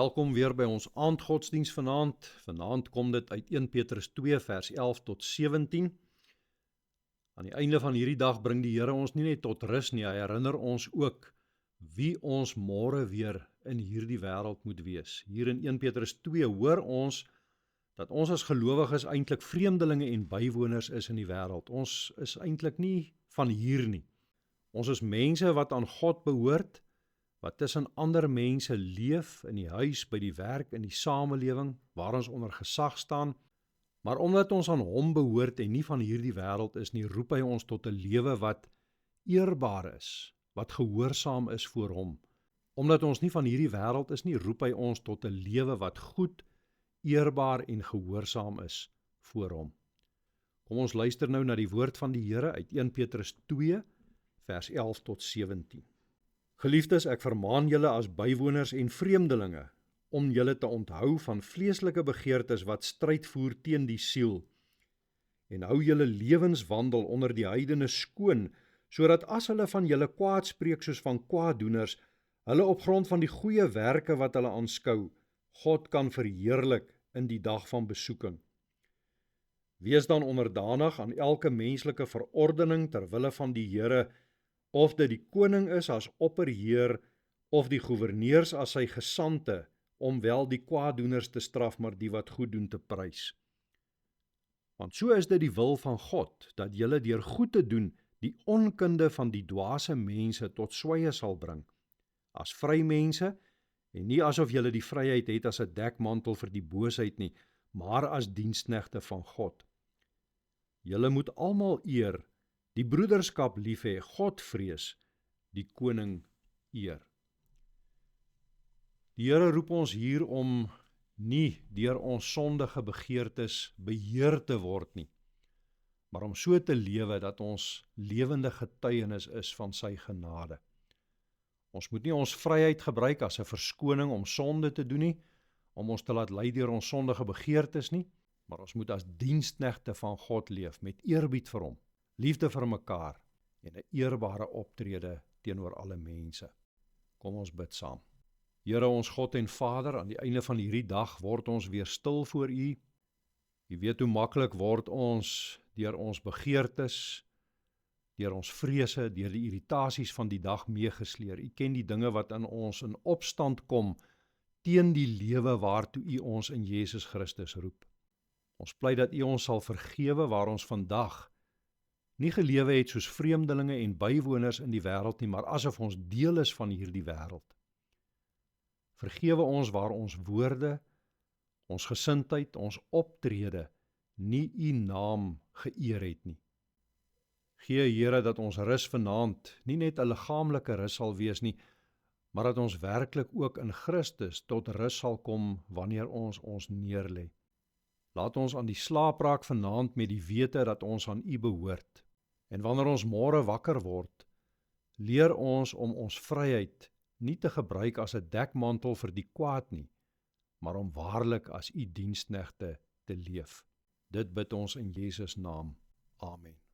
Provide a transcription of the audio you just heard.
Welkom weer by ons aandgodsdiens vanaand. Vanaand kom dit uit 1 Petrus 2 vers 11 tot 17. Aan die einde van hierdie dag bring die Here ons nie net tot rus nie, hy herinner ons ook wie ons môre weer in hierdie wêreld moet wees. Hier in 1 Petrus 2 hoor ons dat ons as gelowiges eintlik vreemdelinge en bywoners is in die wêreld. Ons is eintlik nie van hier nie. Ons is mense wat aan God behoort, wat tussen ander mense leef, in die huis, by die werk, in die samelewing, waar ons onder gesag staan. Maar omdat ons aan hom behoort en nie van hierdie wêreld is nie, roep hy ons tot 'n lewe wat eerbaar is, wat gehoorsaam is voor hom. Omdat ons nie van hierdie wêreld is nie, roep hy ons tot 'n lewe wat goed, eerbaar en gehoorsaam is voor hom. Kom ons luister nou na die woord van die Here uit 1 Petrus 2, vers 11 tot 17. Geliefdes, ek vermaan julle as bywoners en vreemdelinge, om julle te onthou van vleeslike begeertes wat stryd voer teen die siel, en hou julle lewenswandel onder die heidene skoon, sodat as hulle van julle kwaad spreek soos van kwaaddoeners, hulle op grond van die goeie werke wat hulle aanskou, God kan verheerlik in die dag van besoeking. Wees dan onderdanig aan elke menslike verordening ter wille van die Here, of dit die koning is as opperheer, of die goewerneurs as sy gesante, om wel die kwaaddoeners te straf, maar die wat goed doen te prys. Want so is dit die wil van God, dat julle deur goed te doen, die onkunde van die dwaase mense tot swye sal bring, as vrymense, en nie asof julle die vryheid het as 'n dekmantel vir die boosheid nie, maar as diensknegte van God. Julle moet almal eer, die broederskap lief hê, God vrees, die koning eer. Die Here roep ons hier om nie deur ons sondige begeertes beheer te word nie, maar om so te lewe dat ons lewende getuienis is van sy genade. Ons moet nie ons vryheid gebruik as 'n verskoning om sonde te doen nie, om ons te laat lei deur ons sondige begeertes nie, maar ons moet as diensknegte van God leef, met eerbied vir hom, liefde vir mekaar en 'n eerbare optrede teenoor alle mense. Kom ons bid saam. Here ons God en Vader, aan die einde van hierdie dag word ons weer stil voor U. U weet hoe maklik word ons deur ons begeertes, deur ons vrese, deur die irritasies van die dag meegesleer. U ken die dinge wat in ons in opstand kom teen die lewe waartoe U ons in Jesus Christus roep. Ons pleit dat U ons sal vergewe waar ons vandag nie gelewe het soos vreemdelinge en bywoners in die wêreld nie, maar asof ons deel is van hierdie wêreld. Vergewe ons waar ons woorde, ons gesindheid, ons optrede nie U naam geëer het nie. Gee Here dat ons rus vanaand nie net 'n liggaamlike rus sal wees nie, maar dat ons werklik ook in Christus tot rus sal kom wanneer ons ons neerlê. Laat ons aan die slaap raak vanaand met die wete dat ons aan U behoort. En wanneer ons môre wakker word, leer ons om ons vryheid nie te gebruik as 'n dekmantel vir die kwaad nie, maar om waarlik as U diensknegte te leef. Dit bid ons in Jesus naam. Amen.